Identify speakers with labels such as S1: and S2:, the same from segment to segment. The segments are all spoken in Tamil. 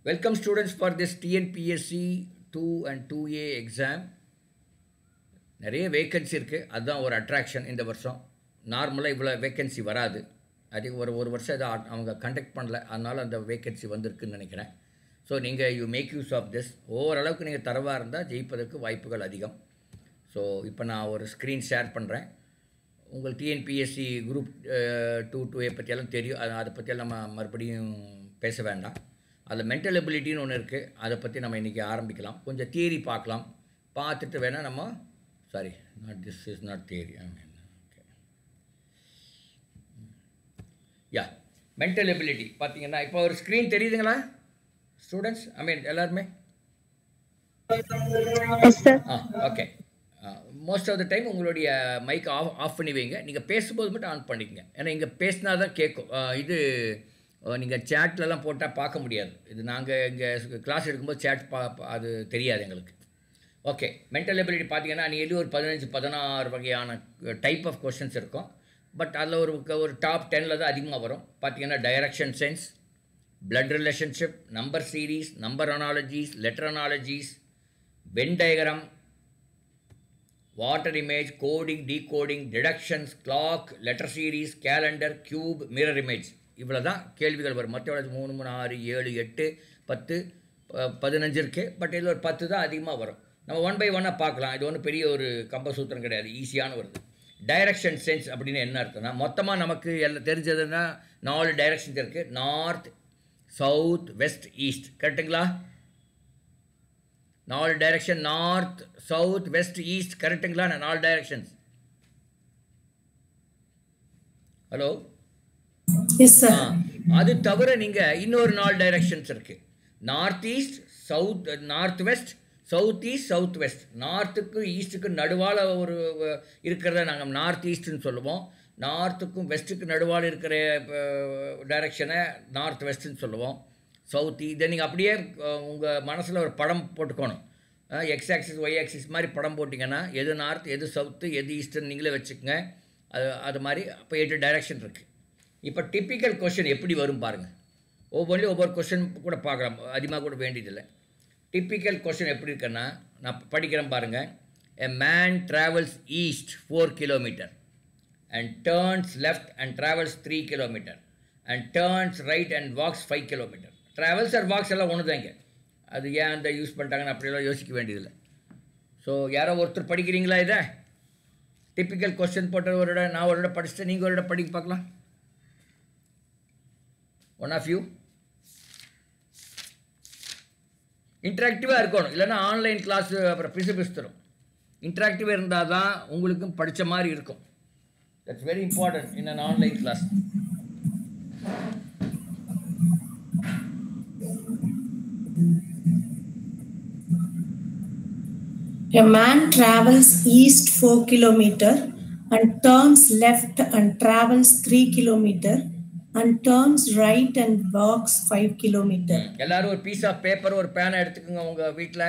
S1: Welcome students for this TNPSC 2 and 2A exam. நிறைய வேக்கன்சி இருக்குது, அதுதான் ஒரு அட்ராக்ஷன் இந்த வருஷம். நார்மலாக இவ்வளோ வேக்கன்சி வராது. அது ஒரு வருஷம் இதை அவங்க கண்டக்ட் பண்ணல, அதனால் அந்த வேக்கன்சி வந்திருக்குன்னு நினைக்கிறேன். ஸோ நீங்கள் you make use of this. ஓரளவுக்கு நீங்கள் தரவாக இருந்தால் ஜெயிப்பதற்கு வாய்ப்புகள் அதிகம். ஸோ இப்போ நான் ஒரு ஸ்க்ரீன் ஷேர் பண்ணுறேன். உங்களுக்கு டிஎன்பிஎஸ்சி குரூப் 2A பற்றியெல்லாம் தெரியும், அதை பற்றியெல்லாம் நம்ம மறுபடியும் பேச வேண்டாம். அதில் மென்டல் எபிலிட்டின்னு ஒன்று இருக்குது, அதை பற்றி நம்ம இன்றைக்கி ஆரம்பிக்கலாம். கொஞ்சம் தியரி பார்க்கலாம், பார்த்துட்டு வேணால் நம்ம sorry this is not theory okay yeah mental ability பார்த்தீங்கன்னா இப்போ ஒரு ஸ்க்ரீன் தெரியுதுங்களா ஸ்டூடெண்ட்ஸ்? எல்லாருமே okay. Most of the time உங்களுடைய மைக் ஆஃப் பண்ணி வைங்க, நீங்கள் பேசும்போது மட்டும் ஆன் பண்ணிக்கங்க. ஏன்னா இங்கே பேசினா தான் கேட்கும். இது நீங்கள் சேட்லலாம் போட்டால் பார்க்க முடியாது. இது நாங்கள் இங்கே கிளாஸ் எடுக்கும்போது சேட் அது தெரியாது எங்களுக்கு. ஓகே, மென்டல் எபிலிட்டி பார்த்தீங்கன்னா நீ ஒரு 15-16 வகையான டைப் ஆஃப் கொஷின்ஸ் இருக்கும். பட் அதில் ஒரு டாப் 10 தான் அதிகமாக வரும். பார்த்தீங்கன்னா direction sense, blood relationship, number series, number analogies, letter analogies, Venn diagram, water image, coding, decoding, deductions, clock, letter series, calendar, cube, mirror image. இவ்வளோ தான் கேள்விகள் வரும். மற்ற 3, 6, 7, 8, 10, 15 இருக்குது. பட் இதில் ஒரு 10 தான் அதிகமாக வரும். நம்ம 1 by 1 பார்க்கலாம். இது ஒன்றும் பெரிய ஒரு கம்பசூத்திரம் கிடையாது, ஈஸியான வருது. டைரக்ஷன் சென்ஸ் அப்படின்னு என்ன அர்த்தம்னா, மொத்தமாக நமக்கு எல்லாம் தெரிஞ்சதுன்னா 4 டைரக்ஷன்ஸ் இருக்குது. North, south, west, east. கரெக்டுங்களா? 4 direction, north, south, west, east. கரெக்டுங்களா? 4 டைரக்ஷன்ஸ். ஹலோ, அது தவிர நீங்கள் இன்னொரு 4 டைரக்ஷன்ஸ் இருக்குது. North east, south, north west, south east, south west. நார்த்துக்கும் ஈஸ்ட்டுக்கும் நடுவால் ஒரு இருக்கிறத நாங்கள் நார்த் ஈஸ்ட்னு சொல்லுவோம். நார்த்துக்கும் வெஸ்ட்டுக்கு நடுவால் இருக்கிற டைரக்ஷனை நார்த் வெஸ்ட்டுன்னு சொல்லுவோம். சவுத். இதை நீங்கள் அப்படியே உங்கள் மனசில் ஒரு படம் போட்டுக்கணும். எக்ஸ் ஆக்சிஸ், ஒய் ஆக்சிஸ் மாதிரி படம் போட்டிங்கன்னா எது நார்த், எது சவுத்து, எது ஈஸ்ட்டுன்னு நீங்களே வச்சுக்கோங்க. அது மாதிரி அப்போ 8 டைரக்ஷன் இருக்குது. இப்போ டிப்பிக்கல் கொஷின் எப்படி வரும் பாருங்கள். ஒவ்வொரு கொஷின் கூட பார்க்கலாம், அதிகமாக கூட வேண்டியதில்லை. டிப்பிக்கல் கொஷின் எப்படி இருக்குன்னா, நான் படிக்கிறேன் பாருங்கள். A man travels east 4 kilometers and turns left and travels 3 kilometers and turns right and walks 5 kilometers. Travels or walks எல்லாம் ஒன்று தாங்க. அது ஏன் அந்த யூஸ் பண்ணிட்டாங்கன்னு அப்படியெல்லாம் யோசிக்க வேண்டியதில்லை. ஸோ யாரோ ஒருத்தர் படிக்கிறீங்களா இதை? டிப்பிக்கல் கொஸ்டின் போட்ட ஒரு இடம் நான் ஒரு இடம் படிச்சுட்டு நீங்கள் ஒரு இடம் படிக்க பார்க்கலாம். ஒன் ஆஃப் யூ இன்ட்ராக்டிவாக இருக்கணும், இல்லைன்னா ஆன்லைன் கிளாஸ் அப்புறம் பிசு தரும். இன்ட்ராக்டிவாக இருந்தால் தான் உங்களுக்கும் படித்த மாதிரி இருக்கும். That's very important in an online class.
S2: A man travels east 4 kilometers and turns left and travels 3 kilometers and turns right and walks 5 kilometers.
S1: எல்லாரும் ஒரு பீஸ் ஆஃப் பேப்பர், ஒரு பேனை எடுத்துக்கோங்க. உங்கள் வீட்டில்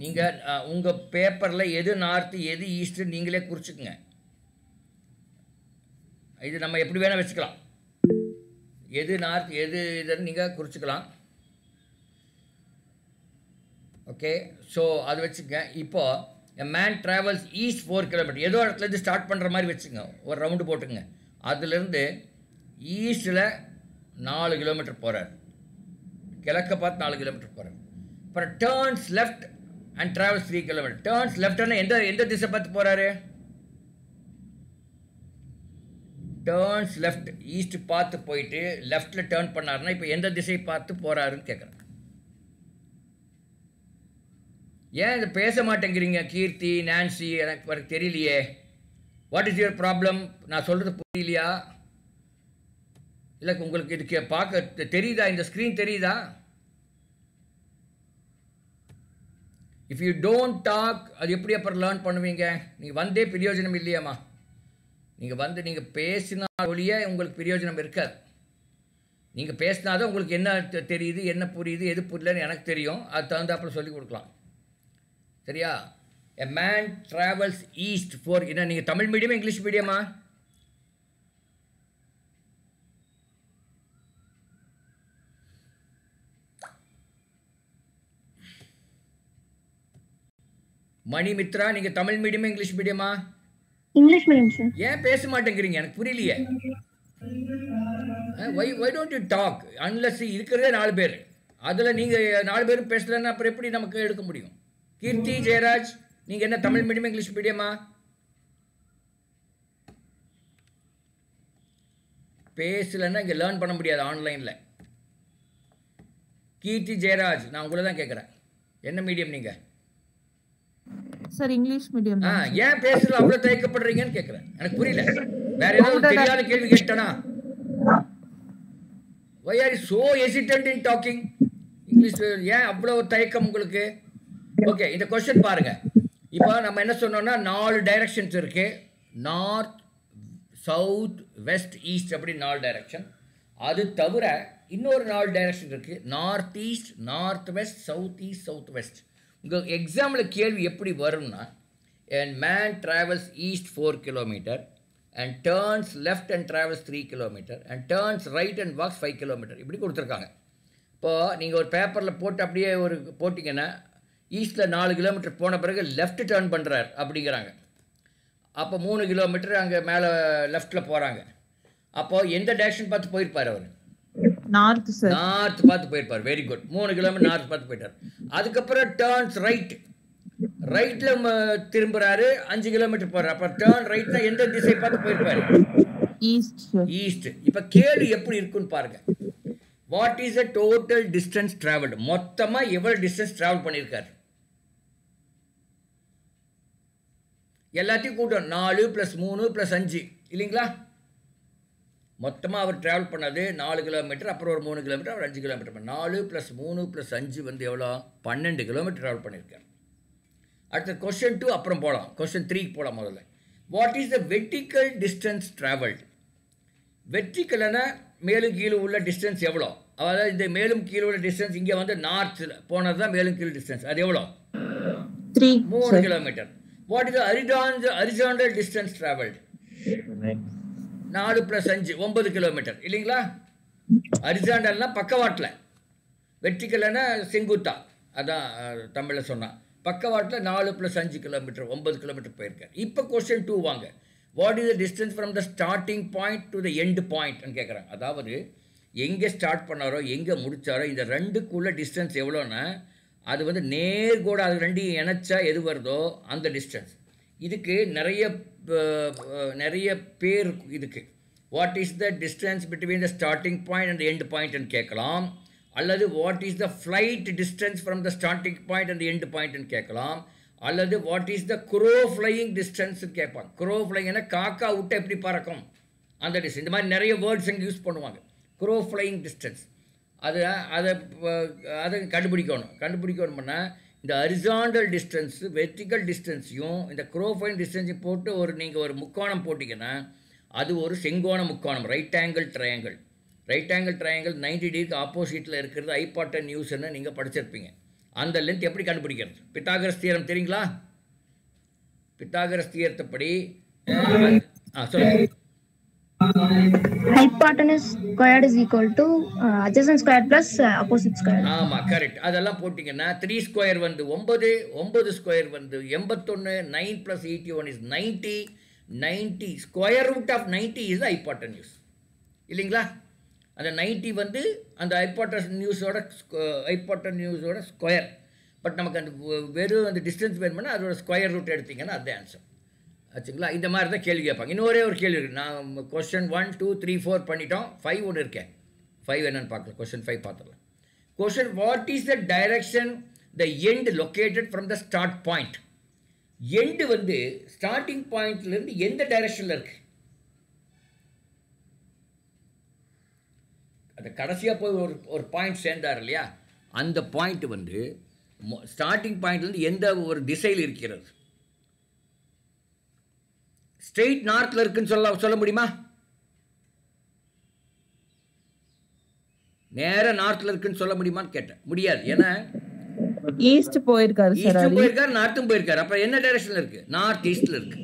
S1: நீங்கள் உங்கள் பேப்பரில் எது நார்த்து, எது ஈஸ்ட்டு நீங்களே குறிச்சிக்குங்க. இது நம்ம எப்படி வேணால் வச்சுக்கலாம். எது நார்த், எது இதுன்னு நீங்கள் குறிச்சிக்கலாம். ஓகே, ஸோ அது வச்சுக்கங்க. இப்போது a man travels east 4 kilometers, ஏதோ இடத்துலேருந்து ஸ்டார்ட் பண்ணுற மாதிரி வச்சுங்க. ஒரு ரவுண்டு போட்டுங்க. அதுலேருந்து ஈஸ்ட்டில் 4 கிலோமீட்டர் போகிறார், கிழக்க பார்த்து 4 கிலோமீட்டர் போகிறார். அப்புறம் turns left and travels 3 kilometers. Turns லெஃப்ட்னா எந்த திசை பார்த்து போகிறாரு? டேர்ன்ஸ் லெஃப்ட், ஈஸ்ட் பார்த்து போயிட்டு லெஃப்டில் டேர்ன் பண்ணாருன்னா இப்போ எந்த திசை பார்த்து போகிறாருன்னு கேட்குறேன். ஏன் இதை பேச மாட்டேங்கிறீங்க கீர்த்தி, நான்சி? எனக்கு தெரியலையே. What is your problem? நான் சொல்கிறது புரியலையா? இல்லை உங்களுக்கு இதுக்கு பார்க்க தெரியுதா? இந்த ஸ்க்ரீன் தெரியுதா? இஃப் யூ டோன்ட் டாக், அது எப்படி அப்புறம் லேர்ன் பண்ணுவீங்க? நீங்கள் வந்தே பிரயோஜனம் இல்லையாம்மா. நீங்கள் பேசினா ஒழிய உங்களுக்கு பிரயோஜனம் இருக்காது. நீங்கள் பேசினாதான் உங்களுக்கு என்ன தெரியுது, என்ன புரியுது, எது புரியலன்னு எனக்கு தெரியும். அது தகுந்தாப்புல சொல்லிக் கொடுக்கலாம். சரியா? A man travels east 4. என்ன நீங்கள் தமிழ் மீடியமா இங்கிலீஷ் மீடியமா? மணி மித்ரா, நீங்க தமிழ் மீடியமா இங்கிலீஷ் மீடியமா?
S3: English medium sir.
S1: ஏன் பேச மாட்டேங்கிறீங்க? எனக்கு புரியலையே. why don't you talk unless இருக்கிறதே 4 பேர், அதில் நீங்கள் 4 பேரும் பேசலன்னா அப்புறம் எப்படி நமக்கு எடுக்க முடியும்? கீர்த்தி, ஜெயராஜ், நீங்கள் என்ன தமிழ் மீடியமா இங்கிலீஷ் மீடியமா? பேசலைன்னா இங்கே லேர்ன் பண்ண முடியாது ஆன்லைனில். கீர்த்தி, ஜெயராஜ், நான் உங்களை தான் கேட்குறேன், என்ன மீடியம் நீங்கள்?
S4: Sir English medium.
S1: ஏன் பேசல அவ்வளோ தயக்கப்படுறீங்கன்னு கேட்குறேன், எனக்கு புரியல. வேற ஏதாவது தெரியாத கேள்வி கேட்டனா? why are you so hesitant in talking English? ஏன் அவ்வளோ தயக்கம் உங்களுக்கு? ஓகே, இந்த கொஸ்டின் பாருங்க. இப்போ நம்ம என்ன சொன்னோம்னா 4 டைரக்ஷன்ஸ் இருக்கு, நார்த், சவுத், வெஸ்ட், ஈஸ்ட், அப்படி 4 டைரக்ஷன். அது தவிர இன்னொரு 4 டைரக்ஷன் இருக்கு, north east, north west, south east, south west. உங்கள் எக்ஸாமில் கேள்வி எப்படி வரும்னா, and man travels east 4 kilometer and turns left and travels 3 kilometer and turns right and walks 5 kilometer, இப்படி கொடுத்துருக்காங்க. இப்போது நீங்கள் ஒரு பேப்பரில் போட்டு அப்படியே ஒரு போட்டிங்கன்னா ஈஸ்ட்டில் 4 கிலோமீட்டர் போன பிறகு லெஃப்ட் டேர்ன் பண்ணுறார் அப்படிங்கிறாங்க. அப்போ 3 கிலோமீட்டர் அங்கே மேலே லெஃப்ட்டில் போகிறாங்க. அப்போது எந்த டைரக்ஷன் பார்த்து போயிருப்பார் அவர்?
S4: North sir.
S1: நார்த் பார்த்து போயிருப்பார். வெரி குட், 3 கிலோமீட்டர் நார்த் பார்த்து போயிட்டார். அதுக்கப்புறம் டேர்ன்ஸ் ரைட், ரைட்டில் திரும்புறாரு, 5 கிலோமீட்டர் போகிறார். அப்போ டேர்ன் ரைட்னா எந்த திசை பார்த்து போயிருப்பாரு?
S4: ஈஸ்ட்.
S1: ஈஸ்ட். இப்போ கேள்வி எப்படி இருக்குன்னு பாருங்க. What is the total distance travelled? மொத்தமாக எவ்வளோ டிஸ்டன்ஸ் டிராவல் பண்ணியிருக்காரு? எல்லாத்தையும் கூட்டம் 4 + 3 + 5 இல்லைங்களா? மொத்தமாக அவர் ட்ராவல் பண்ணது 4 கிலோமீட்டர், அப்புறம் ஒரு 3 கிலோமீட்டர், அவர் 5 கிலோமீட்டர். 4 + 3 + 5 வந்து எவ்வளோ? 12 கிலோமீட்டர் ட்ராவல் பண்ணியிருக்கார். அடுத்த கொஸ்டின் 2 அப்புறம் போகலாம், கொஸ்டின் 3 போகலாம். முதல்ல what is the vertical distance travelled? வெர்டிக்கல்னா மேலும் கீழே உள்ள டிஸ்டன்ஸ் எவ்வளோ? அதாவது இந்த மேலும் கீழே உள்ள டிஸ்டன்ஸ் இங்கே வந்து நார்த்தில் போனது தான் மேலும் கீழே டிஸ்டன்ஸ், அது எவ்வளோ? 3 kilometre. What is horizontal distance travelled? 4 + 5 9 kilometre இல்லைங்களா? ஹரிசாண்டல்னா பக்கவாட்டில், வெர்டிக்கல்னா செங்குத்தா, அதான் தமிழில் சொன்னால். பக்கவாட்டில் 4 + 5 கிலோமீட்டர் 9 கிலோமீட்டர் போயிருக்கார். இப்போ கொஸ்டின் 2 வாங்க. What is the distance from the starting point to the end பாயிண்ட்னு கேட்குறாங்க. அதாவது எங்கே ஸ்டார்ட் பண்ணாரோ எங்கே முடித்தாரோ இந்த ரெண்டுக்குள்ள டிஸ்டன்ஸ் எவ்வளோன்னா, அது வந்து நேர்கோடு, அது ரெண்டையும் இணைச்சா எது வருதோ அந்த டிஸ்டன்ஸ். இதுக்கு நிறைய பேர் இதுக்கு. What is the distance between the starting point and end பாயிண்ட்னு கேட்கலாம். அல்லது what is the flight distance from the starting point and end பாயிண்ட்னு கேட்கலாம். அல்லது what is the crow flying டிஸ்டன்ஸ்னு கேட்பாங்க. க்ரோ ஃப்ளைங்னா காக்கா விட்டு எப்படி பறக்கும் அந்த டிஸ்டன்ஸ். இந்த மாதிரி நிறைய வேர்ட்ஸ் இங்கே யூஸ் பண்ணுவாங்க. க்ரோ ஃப்ளையிங் டிஸ்டன்ஸ் அதை கண்டுபிடிக்கணும்னா இந்த ஹரிசாண்டல் டிஸ்டன்ஸு, வெர்டிக்கல் டிஸ்டன்ஸையும் இந்த க்ரோ ஃப்ளையிங் டிஸ்டன்ஸையும் போட்டு நீங்கள் ஒரு முக்கோணம் போட்டிங்கன்னா அது ஒரு செங்கோண முக்கோணம், right angle triangle. Right angle triangle 90 டிகிரிக்கு ஆப்போசிட்டில் இருக்கிறது ஹைபாட்டன் நியூஸ்ன்னு நீங்கள் படிச்சிருப்பீங்க. அந்த லென்த் எப்படி கண்டுபிடிக்கிறது? பித்தாகரஸ் தியரம் தெரியுங்களா? பித்தாகரஸ் தியரத்தைப்படி சொல்லுங்க.
S3: Hypotenuse squared is equal to adjacent square plus opposite square.
S1: ஆமாம், கரெக்ட். அதெல்லாம் போட்டிங்கன்னா 3 ஸ்கொயர் வந்து 9, 9 ஸ்கொயர் வந்து 81, 9 + 81 is 90, 90 square root of 90 is the hypotenuse இல்லைங்களா? அந்த 90 வந்து அந்த ஹைபாட்டன்யூஸோட ஸ்கொயர். பட் நமக்கு அந்த வெறும் அந்த டிஸ்டன்ஸ் வேணும்னா அதோட ஸ்கொயர் ரூட் எடுத்திங்கன்னா அதுதான் ஆன்சர் ஆச்சுங்களா? இந்த மாதிரி தான் கேள்வி கேட்பாங்க. இன்னும் ஒரே ஒரு கேள்வி இருக்குது. நான் கொஸ்டின் 1, 2, 3, 4 பண்ணிட்டோம். 5 ஒன்று இருக்கேன். 5 என்னன்னு பார்க்கலாம். கொஸ்டின் 5 பார்த்துக்கலாம். Question what is the direction the end located from the start point? End வந்து ஸ்டார்டிங் பாயிண்ட்லேருந்து எந்த டைரக்ஷனில் இருக்குது? அந்த கடைசியாக போய் ஒரு பாயிண்ட் சேர்ந்தார் இல்லையா, அந்த பாயிண்ட் வந்து ஸ்டார்டிங் பாயிண்ட்லேருந்து எந்த ஒரு திசையில் இருக்கிறது? ஸ்ட்ரெயிட் நார்த்தில் இருக்குன்னு சொல்ல முடியுமா? நேர நார்த்தில் இருக்குன்னு சொல்ல முடியுமான்னு கேட்டேன். முடியாது. ஏன்னா
S4: ஈஸ்ட் போயிருக்காரு,
S1: நார்த்தும் போயிருக்காரு. அப்ப என்ன டைரக்ஷன்ல இருக்கு? நார்த் ஈஸ்ட்ல இருக்கு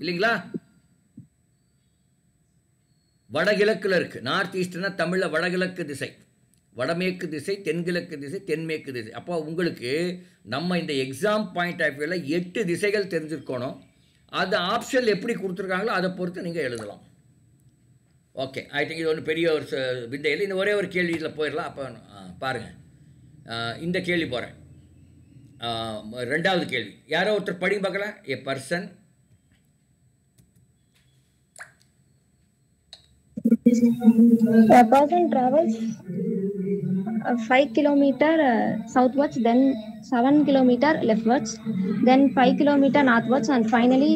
S1: இல்லைங்களா? வடகிழக்குல இருக்கு. நார்த் ஈஸ்ட்னா தமிழ்ல வடகிழக்கு திசை. வடமேற்கு திசை, தென்கிழக்கு திசை, தென்மேற்கு திசை. அப்போ உங்களுக்கு நம்ம இந்த எக்ஸாம் பாயிண்ட் ஆஃப் வியூவில் 8 திசைகள் தெரிஞ்சிருக்கணும். அது ஆப்ஷன் எப்படி கொடுத்துருக்காங்களோ அதை பொறுத்து நீங்கள் எழுதலாம். ஓகே, ஐ திங்க் இது ஒன்று பெரிய ஒரு விந்தையில். இந்த ஒரே ஒரு கேள்வி இதில் போயிடலாம். அப்போ பாருங்கள், இந்த கேள்வி போகிறேன். ரெண்டாவது கேள்வி யாரோ ஒருத்தர் படிங்க பார்க்கலாம். ஏ person
S3: A person travels 5 kilometer southwards, then 7 kilometer leftwards, then 5 kilometer northwards, and finally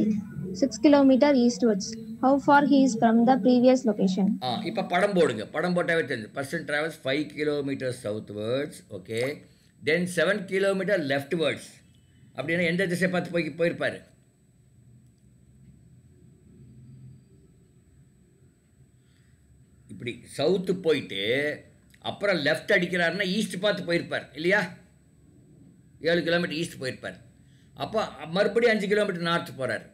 S3: 6 kilometer eastwards. How far he is from the previous location?
S1: இப்போ படம் போடுங்க. படம் போட்டாவே தெரிஞ்சு. பர்சன் ட்ராவல்ஸ் 5 கிலோமீட்டர் சவுத்வர்ட்ஸ், ஓகே, தென் 7 கிலோமீட்டர் லெஃப்ட்வர்ட்ஸ். அப்படின்னா எந்த திசை பார்த்து போயிருப்பார்? இப்படி சவுத்து போயிட்டு அப்புறம் லெஃப்ட் அடிக்கிறாருன்னா ஈஸ்ட் பார்த்து போயிருப்பார் இல்லையா? 7 கிலோமீட்டர் ஈஸ்ட் போயிருப்பார். அப்போ மறுபடியும் 5 கிலோமீட்டர் நார்த் போகிறார்.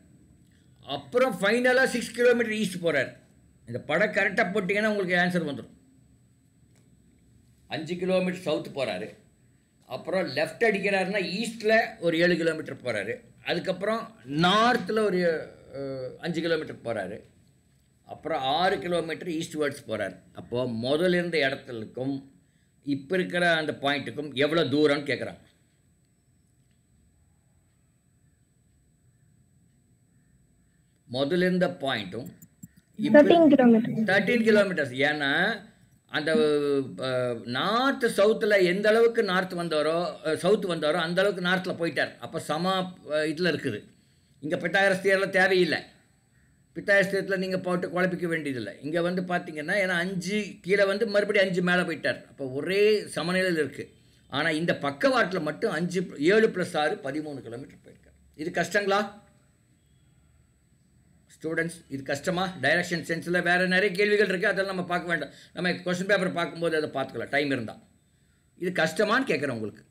S1: அப்புறம் ஃபைனலாக 6 கிலோமீட்டர் ஈஸ்ட் போகிறார். இந்த படம் கரெக்டாக போட்டிங்கன்னா உங்களுக்கு ஆன்சர் வந்துடும். 5 கிலோமீட்டர் சவுத்து போகிறாரு, அப்புறம் லெஃப்ட் அடிக்கிறாருன்னா ஈஸ்ட்டில் ஒரு 7 கிலோமீட்டர் போகிறாரு, அதுக்கப்புறம் நார்த்தில் ஒரு 5 கிலோமீட்டர் போகிறாரு, அப்புறம் 6 கிலோமீட்டர் ஈஸ்ட்வர்ட்ஸ் போகிறார். அப்போது முதல்ல இருந்த இடத்துக்கும் இப்போ இருக்கிற அந்த பாயிண்ட்டுக்கும் எவ்வளோ தூரம்னு கேட்குறாங்க. முதல்ல இருந்த பாயிண்ட்டும் 13 கிலோமீட்டர்ஸ். ஏன்னா அந்த நார்த்து சவுத்தில் எந்த அளவுக்கு சவுத்து வந்தாரோ அந்த அளவுக்கு நார்த்தில் போயிட்டார். அப்போ சம இதில் இருக்குது. இங்கே பித்தாகரஸ் தியரில் தேவையில்லை. பித்தாகரஸ் தியரத்தில் நீங்கள் போட்டு குழப்பிக்க வேண்டியதில்லை. இங்கே வந்து பார்த்தீங்கன்னா ஏன்னா 5 கீழே வந்து மறுபடியும் 5 மேலே போயிட்டார். அப்போ ஒரே சமநிலையில் இருக்குது. ஆனால் இந்த பக்கவாட்டில் மட்டும் 7 + 6 13 கிலோமீட்டர் போயிருக்கார். இது கஷ்டங்களா ஸ்டூடெண்ட்ஸ்? இது கஷ்டமா? டைரக்ஷன் சென்ஸில் வேறு நிறைய கேள்விகள் இருக்குது, அதெல்லாம் நம்ம பார்க்க வேண்டாம். நம்ம கொஸ்டின் பேப்பர் பார்க்கும்போது அதை பார்த்துக்கலாம் டைம் இருந்தால். இது கஷ்டமானு கேட்குறேன் உங்களுக்கு.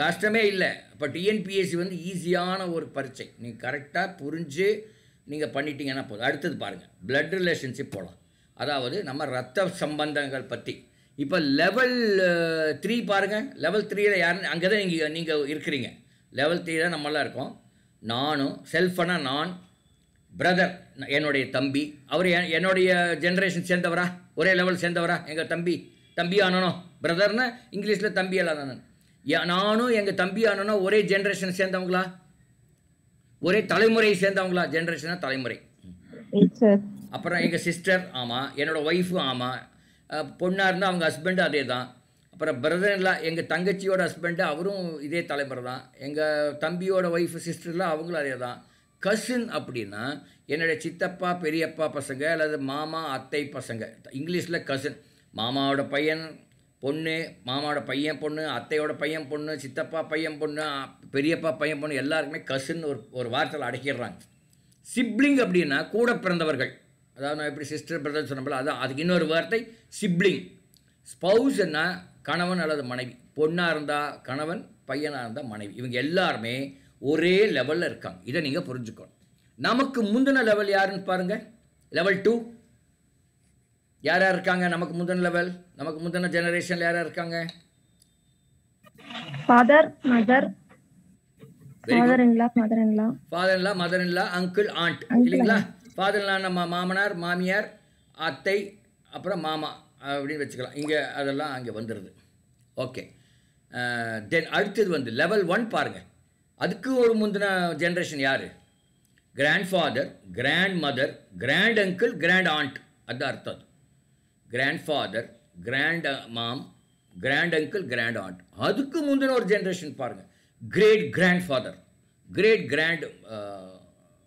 S1: கஷ்டமே இல்லை. இப்போ டிஎன்பிஎஸ்சி வந்து ஈஸியான ஒரு பரீட்சை. நீங்கள் கரெக்டாக புரிஞ்சு நீங்கள் பண்ணிட்டீங்கன்னா போதும். அடுத்தது பாருங்கள், பிளட் ரிலேஷன்ஷிப் போகலாம். அதாவது நம்ம ரத்த சம்பந்தங்கள் பற்றி. இப்போ லெவல் 3 பாருங்கள். லெவல் 3ல் யாருன்னு அங்கே தான் நீங்கள் இருக்கிறீங்க. லெவல் 3 தான் நம்மளாம் இருக்கோம். நானும் செல்ஃபனா, நான் பிரதர், என்னுடைய தம்பி, அவர் என்னுடைய ஜென்ரேஷன் சேர்ந்தவரா, ஒரே லெவல் சேர்ந்தவரா? எங்கள் தம்பி ஆனனோ, பிரதர்னா இங்கிலீஷில் தம்பி எல்லாம். நானும் எங்கள் தம்பி ஆனனோ ஒரே ஜென்ரேஷன் சேர்ந்தவங்களா, ஒரே தலைமுறையை சேர்ந்தவங்களா? ஜென்ரேஷனாக தலைமுறை. அப்புறம் எங்கள் சிஸ்டர், ஆமாம். என்னோடய ஒய்ஃபு, ஆமாம். பொண்ணாக இருந்தால் அவங்க ஹஸ்பண்டு அதே தான். அப்புறம் பிரதர்லாம் எங்கள் தங்கச்சியோட ஹஸ்பண்டு, அவரும் இதே தலைமுறை தான். எங்கள் தம்பியோட ஒய்ஃபு சிஸ்டர்லாம் அவங்களும் அதே தான். கசின் அப்படின்னா என்னுடைய சித்தப்பா பெரியப்பா பசங்க அல்லது மாமா அத்தை பசங்க. இங்கிலீஷில் கசின். மாமாவோட பையன் பொண்ணு, மாமாவோட பையன் பொண்ணு, அத்தையோட பையன் பொண்ணு, சித்தப்பா பையன் பொண்ணு, பெரியப்பா பையன் பொண்ணு, எல்லாருக்குமே கசின் ஒரு வார்த்தையில் அடக்கிடுறாங்க. சிப்ளிங் அப்படின்னா கூட பிறந்தவர்கள். அதாவது நான் எப்படி சிஸ்டர் பிரதர் சொன்னோம்ல, அதான் அதுக்கு இன்னொரு வார்த்தை சிப்ளிங். ஸ்பௌஸ்ன்னா கணவன் அல்லது மனைவி. பொண்ணாக இருந்தால் கணவன், பையனாக இருந்தால் மனைவி. இவங்க எல்லாருமே ஒரே லெவலில் இருக்காங்க. இதை நீங்கள் புரிஞ்சுக்கணும். நமக்கு முந்தின லெவல் யாருன்னு பாருங்கள். லெவல் 2 யார் யார் இருக்காங்க? நமக்கு முந்தின லெவல், நமக்கு முந்தின ஜெனரேஷனில் யார் யார் இருக்காங்க?
S3: Father, mother,
S1: mother in law, uncle, and இல்லைங்களா? ஃபாதர் இன்லா நம்ம மாமனார், மாமியார், அத்தை, அப்புறம் மாமா அப்படின்னு வச்சுக்கலாம். இங்கே அதெல்லாம் அங்கே வந்துடுது. ஓகே, தென் அடுத்தது வந்து லெவல் 1 பாருங்கள். அதுக்கு ஒரு முந்தின ஜென்ரேஷன் யார்? Grand father, grand mother, grand uncle, grand aunt. அதுதான் அர்த்தம். Grand father, grand mom, grand uncle, grand aunt. அதுக்கு முந்தின ஒரு ஜென்ரேஷன் பாருங்கள். Great grand father, great grand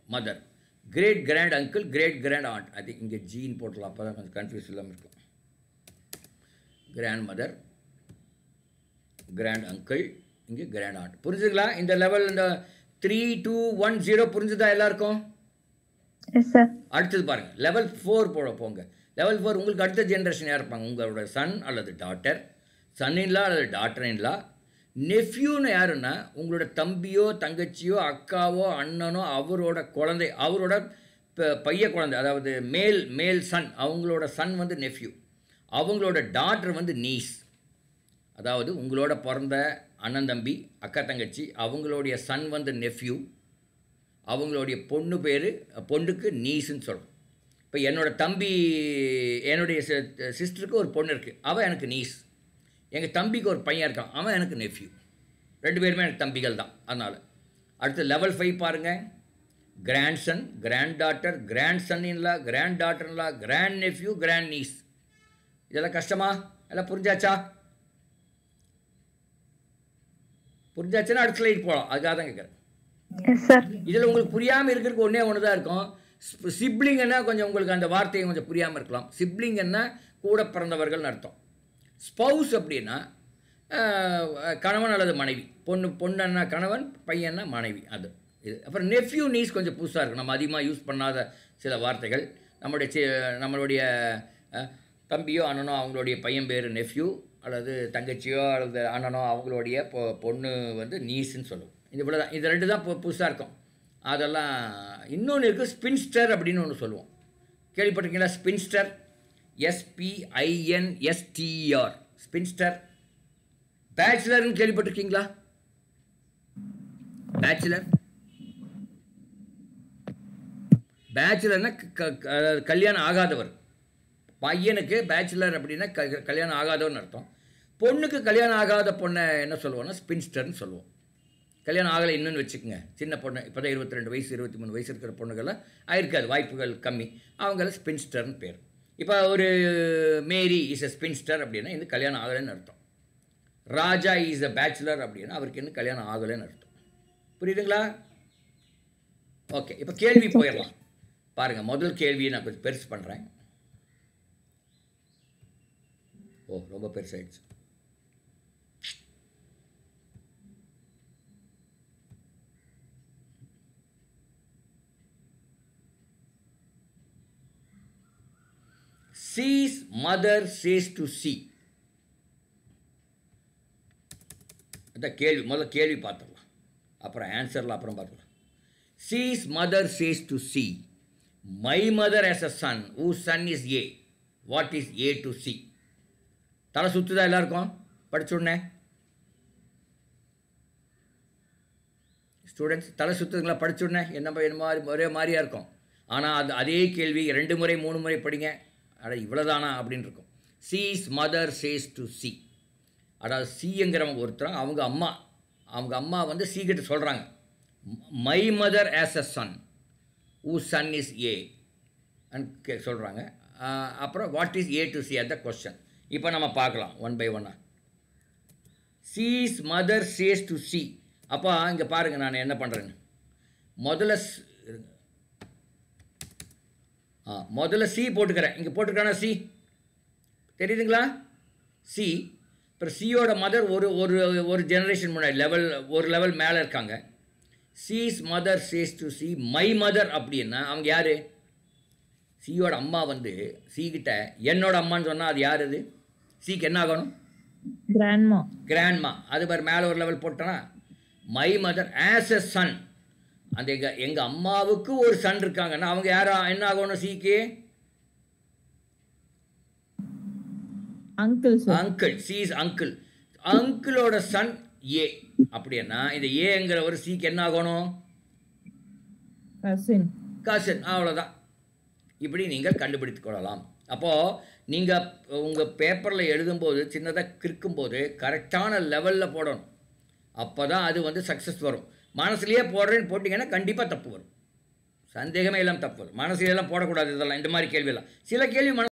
S1: mother, great grand uncle, great grand aunt. அது இங்கே ஜீன் போட்டலாம், அப்போ தான் கொஞ்சம் கன்ஃபியூஸ் இல்லாமல் இருக்கும். கிராண்ட் மதர், கிராண்ட் அங்கிள், இங்கே கிராண்ட் ஆண்ட். புரிஞ்சுங்களா? இந்த லெவல் இந்த 3, 2, 1, 0 புரிஞ்சுதா எல்லாருக்கும்? அடுத்தது பாருங்கள், லெவல் 4 போங்க. லெவல் 4 உங்களுக்கு அடுத்த ஜென்ரேஷன் யார் இருப்பாங்க? உங்களோட சன் அல்லது டாட்டர், சன் இன்லா அல்லது டாட்டர் இன்லா. நெஃப்யூன்னு யாருன்னா உங்களோட தம்பியோ தங்கச்சியோ அக்காவோ அண்ணனோ அவரோட குழந்தை, அவரோட பைய குழந்தை, அதாவது மேல் சன், அவங்களோட சன் வந்து நெஃப்யூ. அவங்களோட டாட்டர் வந்து நீஸ், அதாவது உங்களோட பிறந்த அண்ணன் தம்பி அக்கா தங்கச்சி, அவங்களுடைய சன் வந்து நெஃப்யூ, அவங்களுடைய பொண்ணுக்கு நீஸ்ன்னு சொல்கிறோம். இப்போ என்னோடய தம்பி, என்னுடைய சிஸ்டருக்கு ஒரு பொண்ணு இருக்குது, அவள் எனக்கு நீஸ். எங்கள் தம்பிக்கு ஒரு பையன் இருக்கான், அவன் எனக்கு நெஃப்யூ. 2 பேருமே எனக்கு தம்பிகள் தான். அதனால் அடுத்து லெவல் 5 பாருங்கள். Grandson, grand daughter, grand son in law, grand daughter in law, grand nephew, grand niece. இதெல்லாம் கஷ்டமா? எல்லாம் புரிஞ்சாச்சா? புரிஞ்சாச்சுன்னா அடுத்த ஸ்லைட் போகலாம். அதுக்காக தான் கேட்குறேன். இதில் உங்களுக்கு புரியாமல் இருக்கிறதுக்கு ஒன்று தான் இருக்கும். சிப்ளிங்கன்னா கொஞ்சம் உங்களுக்கு அந்த வார்த்தையை கொஞ்சம் புரியாமல் இருக்கலாம். சிப்ளிங்கன்னா கூட பிறந்தவர்கள்னு அர்த்தம். ஸ்பௌஸ் அப்படின்னா கணவன் அல்லது மனைவி. பொண்ணுன்னா கணவன், பையன்னா மனைவி. அது இது. அப்புறம் நெஃப்யூ நீஸ் கொஞ்சம் புதுசாக இருக்கும், நம்ம அதிகமாக யூஸ் பண்ணாத சில வார்த்தைகள். நம்மளுடைய தம்பியோ அண்ணனோ அவங்களுடைய பையன் பேர் நெஃப்யூ, அல்லது தங்கச்சியோ அல்லது அண்ணனோ அவங்களுடைய பொண்ணு வந்து நீஸ்ன்னு சொல்லுவோம். இது இவ்வளோ தான். இது 2 தான் புதுசாக இருக்கும். அதெல்லாம் இன்னொன்று இருக்குது, ஸ்பின்ஸ்டர் அப்படின்னு ஒன்று சொல்லுவோம். கேள்விப்பட்டிருக்கீங்களா? Spinster, SPINSTER, spinster. பேச்சுலர்னு கேள்விப்பட்டிருக்கீங்களா? பேச்சுலர்னா கல்யாணம் ஆகாதவர். பையனுக்கு பேச்சுலர் அப்படின்னா கல்யாணம் ஆகாதவர்னு அர்த்தம். பொண்ணுக்கு கல்யாணம் ஆகாத பொண்ணை என்ன சொல்லுவோம்னா ஸ்பின்ஸ்டர்னு சொல்லுவோம். கல்யாணம் ஆகலை இன்னுன்னு வச்சுக்கோங்க, சின்ன பொண்ணு, இப்போ தான் 22 வயசு 23 வயசு இருக்கிற பொண்ணுகள்லாம் ஆயிருக்காது, வாய்ப்புகள் கம்மி, அவங்கள ஸ்பின்ஸ்டர்னு பேர். இப்போ ஒரு மேரி இஸ் எ ஸ்பின்ஸ்டர் அப்படின்னா இன்னும் கல்யாணம் ஆகலைன்னு அர்த்தம். ராஜா இஸ் எ பேச்சுலர் அப்படின்னா அவருக்கு இன்னும் கல்யாணம் ஆகலைன்னு அர்த்தம். புரியுதுங்களா? ஓகே, இப்போ கேள்வி போயிடலாம். பாருங்கள், முதல் கேள்வியை நான் கொஞ்சம் பெருசு பண்ணுறேன். ரொம்ப பெருசாகிடுச்சு. C's mother says to C. அதான் கேள்வி. முதல்ல கேள்வி பார்த்துடலாம், அப்புறம் ஆன்சர்லாம் அப்புறம் பார்த்துக்கலாம். C's mother says to C, my mother has a son whose son is A. What is A to C? தலை சுற்றுதா எல்லாருக்கும்? படிச்சுடனே ஸ்டூடெண்ட்ஸ் தலை சுற்றுதுங்களா? படிச்சுடனே என்ன மாதிரி ஒரே மாதிரியாக இருக்கும். ஆனால் அதே கேள்வி 2 முறை 3 முறை படிங்க, இவ்வளோதானா அப்படின்னு இருக்கும். C's mother says to C. அதாவது சிங்கிறவங்க ஒருத்தர், அவங்க அம்மா வந்து C கிட்ட சொல்கிறாங்க, my mother as a Sun whose son is A சொல்கிறாங்க. அப்புறம் what is A to C at the question. இப்போ நம்ம பார்க்கலாம் ஒன் பை ஒன்னாக. C's mother says to C. அப்போ இங்கே பாருங்கள் நான் என்ன பண்ணுறேன்னு. முதல்ல சி போட்டுக்கிறேன். இங்கே போட்டுக்கிறேன்னா சி தெரியுதுங்களா? சி. அப்புறம் சியோட மதர் ஒரு ஜெனரேஷன் முன்னாடி ஒரு லெவல் மேலே இருக்காங்க. C's mother says to C, my mother அப்படின்னா அவங்க யார்? சியோட அம்மா வந்து சி கிட்ட என்னோட அம்மான்னு சொன்னால் அது யார்? அது சிக்கு என்ன ஆகணும்? கிராண்ட்மா. அது பாரு மேலே ஒரு லெவல் போட்டோன்னா my mother as a Sun. அந்த எங்கள் அம்மாவுக்கு ஒரு சன் இருக்காங்கன்னா அவங்க யாரா என்ன ஆகணும்? சிக்கு அங்கிள். Cheese uncle. அங்கிளோட சன் ஏ அப்படின்னா இந்த ஏங்கிற ஒரு சிக்கு என்ன ஆகணும்? கசின். அவ்வளோதான். இப்படி நீங்கள் கண்டுபிடித்து கொள்ளலாம். அப்போது நீங்கள் உங்கள் பேப்பரில் எழுதும்போது சின்னதாக கிறுக்கும்போது கரெக்டான லெவலில் போடணும். அப்போ தான் அது வந்து சக்ஸஸ் வரும். மனசுலேயே போடுறேன்னு போட்டிங்கன்னா கண்டிப்பாக தப்பு வரும், சந்தேகமே எல்லாம் தப்பு வரும். மனசுலையெல்லாம் போடக்கூடாது இதெல்லாம், இந்த மாதிரி கேள்வியெல்லாம். சில கேள்வி